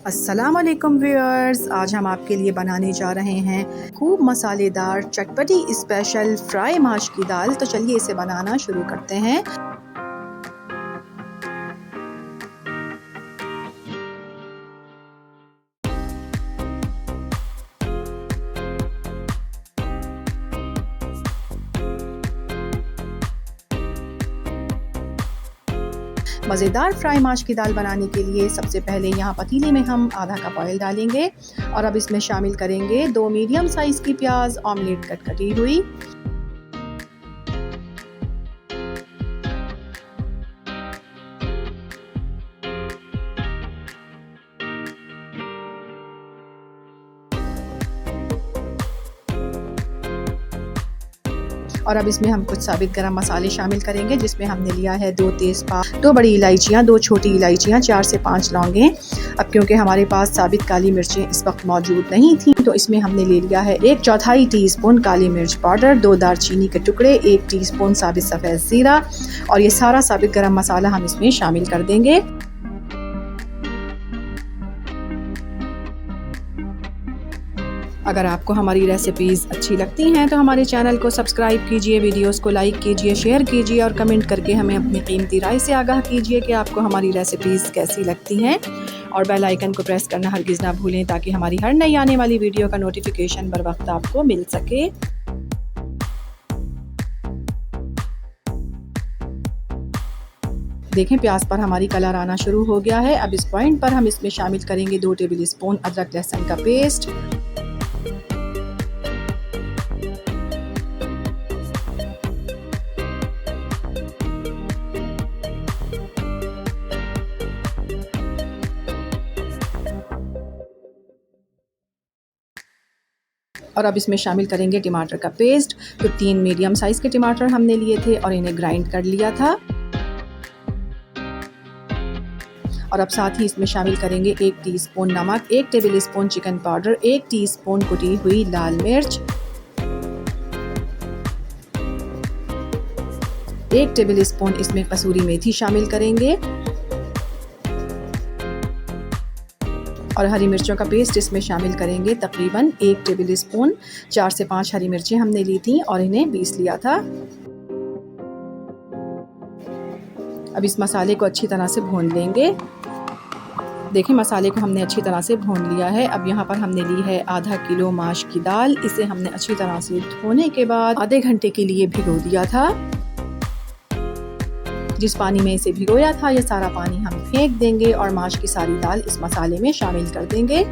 अस्सलामुअलैकुम व्यूअर्स, आज हम आपके लिए बनाने जा रहे हैं खूब मसालेदार चटपटी स्पेशल फ्राई माश की दाल। तो चलिए इसे बनाना शुरू करते हैं। मज़ेदार फ्राई माश की दाल बनाने के लिए सबसे पहले यहाँ पतीले में हम आधा कप ऑयल डालेंगे और अब इसमें शामिल करेंगे 2 मीडियम साइज़ की प्याज ऑमलेट कटी हुई। और अब इसमें हम कुछ साबित गरम मसाले शामिल करेंगे, जिसमें हमने लिया है 2 तेज़पात, 2 बड़ी इलायचियाँ, 2 छोटी इलायचियाँ, 4 से 5 लौंगें। अब क्योंकि हमारे पास साबित काली मिर्चें इस वक्त मौजूद नहीं थी, तो इसमें हमने ले लिया है 1/4 टीस्पून काली मिर्च पाउडर, 2 दालचीनी के टुकड़े, 1 टीस्पून साबित सफ़ेद ज़ीरा और ये सारा साबित गरम मसाला हम इसमें शामिल कर देंगे। अगर आपको हमारी रेसिपीज़ अच्छी लगती हैं तो हमारे चैनल को सब्सक्राइब कीजिए, वीडियोस को लाइक कीजिए, शेयर कीजिए और कमेंट करके हमें अपनी कीमती राय से आगाह कीजिए कि आपको हमारी रेसिपीज़ कैसी लगती हैं। और बेल आइकन को प्रेस करना हरगिज़ ना भूलें, ताकि हमारी हर नई आने वाली वीडियो का नोटिफिकेशन बर वक्त आपको मिल सके। देखें, प्याज पर हमारी कलर आना शुरू हो गया है। अब इस पॉइंट पर हम इसमें शामिल करेंगे 2 टेबल स्पून अदरक लहसुन का पेस्ट, और अब इसमें शामिल करेंगे टमाटर का पेस्ट। तो 3 मीडियम साइज़ के टमाटर हमने लिए थे और इन्हें ग्राइंड कर लिया था। और अब साथ ही इसमें शामिल करेंगे 1 टीस्पून नमक, 1 table spoon chicken powder, 1 teaspoon कुटी हुई लाल मिर्च, 1 टेबल स्पून इसमें कसूरी मेथी शामिल करेंगे और हरी मिर्चों का पेस्ट इसमें शामिल करेंगे तकरीबन 1 टेबल स्पून। 4 से 5 हरी मिर्चें हमने ली थी और इन्हें पीस लिया था। अब इस मसाले को अच्छी तरह से भून लेंगे। देखें, मसाले को हमने अच्छी तरह से भून लिया है। अब यहाँ पर हमने ली है आधा किलो माश की दाल। इसे हमने अच्छी तरह से धोने के बाद आधे घंटे के लिए भिगो दिया था। जिस पानी में इसे भिगोया था, ये सारा पानी हम फेंक देंगे और माश की सारी दाल इस मसाले में शामिल कर देंगे।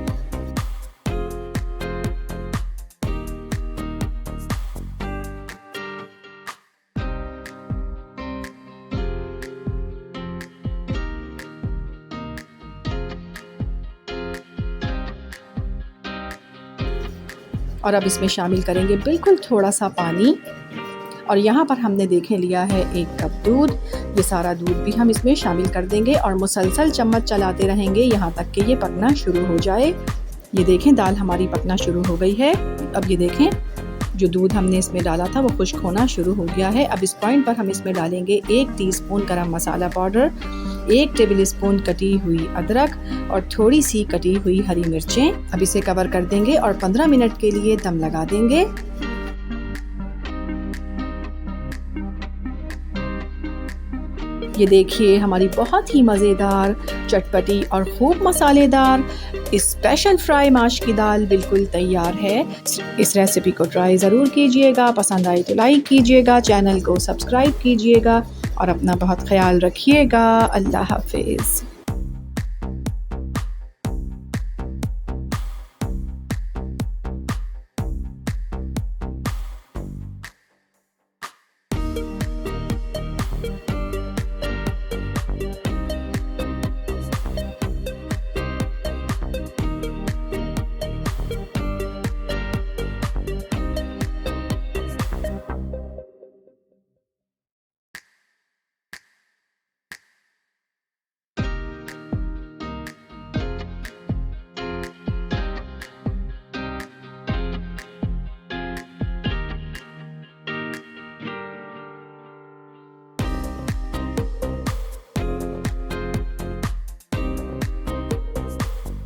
और अब इसमें शामिल करेंगे बिल्कुल थोड़ा सा पानी और यहाँ पर हमने देखें लिया है 1 कप दूध। ये सारा दूध भी हम इसमें शामिल कर देंगे और मुसलसल चम्मच चलाते रहेंगे यहाँ तक कि ये पकना शुरू हो जाए। ये देखें, दाल हमारी पकना शुरू हो गई है। अब ये देखें, जो दूध हमने इसमें डाला था वो खुश्क होना शुरू हो गया है। अब इस पॉइंट पर हम इसमें डालेंगे 1 टीस्पून गरम मसाला पाउडर, 1 टेबल स्पून कटी हुई अदरक और थोड़ी सी कटी हुई हरी मिर्चें। अब इसे कवर कर देंगे और 15 मिनट के लिए दम लगा देंगे। ये देखिए, हमारी बहुत ही मज़ेदार, चटपटी और खूब मसालेदार स्पेशल फ्राई माश की दाल बिल्कुल तैयार है। इस रेसिपी को ट्राई ज़रूर कीजिएगा। पसंद आए तो लाइक कीजिएगा, चैनल को सब्सक्राइब कीजिएगा और अपना बहुत ख्याल रखिएगा। अल्लाह हाफ़िज़।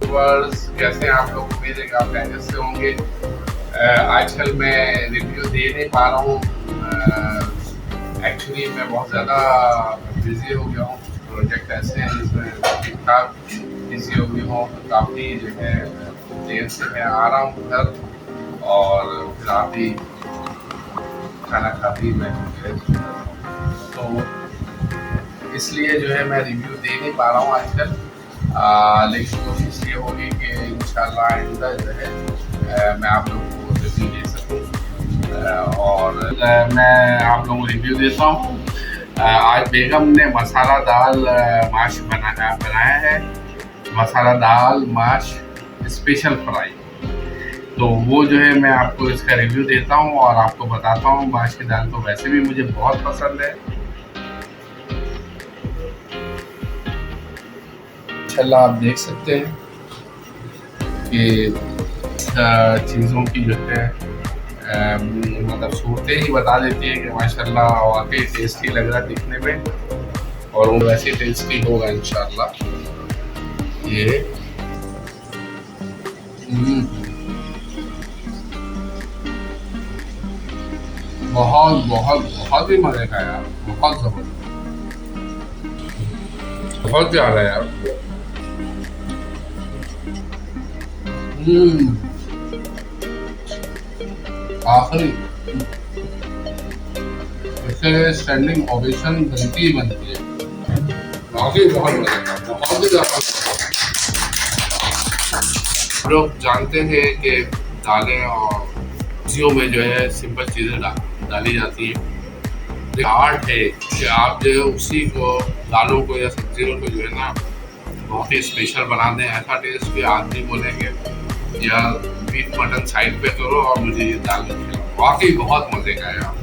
व्यूवर्स, कैसे हैं आप लोग? उम्मीद है कि आप खैरियत से होंगे। आजकल मैं रिव्यू दे नहीं पा रहा हूँ। एक्चुअली मैं बहुत ज़्यादा बिज़ी हो गया हूँ। प्रोजेक्ट ऐसे हैं जिसमें ठीक ठाक बिज़ी हो गया हूँ, तो काफ़ी जो है देर से मैं आ रहा हूँ घर, और फिर आप ही खाना खाते ही मैं तो इसलिए जो है मैं रिव्यू दे नहीं पा रहा हूँ आजकल। लेकिन कोशिश ये होगी कि इंशाल्लाह आइंदा जो है मैं आप लोगों को रिव्यू दे सकूँ। और मैं आप लोगों को रिव्यू देता हूँ। आज बेगम ने मसाला दाल माश बनाया है, मसाला दाल माश स्पेशल फ्राई। तो वो जो है मैं आपको इसका रिव्यू देता हूँ और आपको बताता हूँ। माश की दाल तो वैसे भी मुझे बहुत पसंद है। इंशाल्लाह आप देख सकते हैं कि चीज़ों की जो है मतलब सूरतें ही बता देती हैं कि माशाल्लाह वाकई टेस्टी लग रहा है दिखने में, और वो वैसे टेस्टी होगा इंशाल्लाह। ये बहुत बहुत बहुत ही मजे का यार, बहुत जबरदस्त, बहुत ज्यादा यार। आखिरी इससे स्टैंडिंग ओवेशन बनती ही बनती है। बाकी बहुत मजे का, बहुत ही ज्यादा। लोग जानते हैं कि दालें और सब्जियों में जो है सिंपल चीज़ें डाली जाती हैं। आर्ट है कि आप जो है उसी को, दालों को या सब्जियों को जो है ना बहुत ही स्पेशल बना दें। ऐसा टेस्ट कि आदमी बोलेंगे या बीफ मटन साइड पे करो और मुझे ये दाल खिलाओ। वाकई बहुत मज़े का है यार,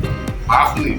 आखिरी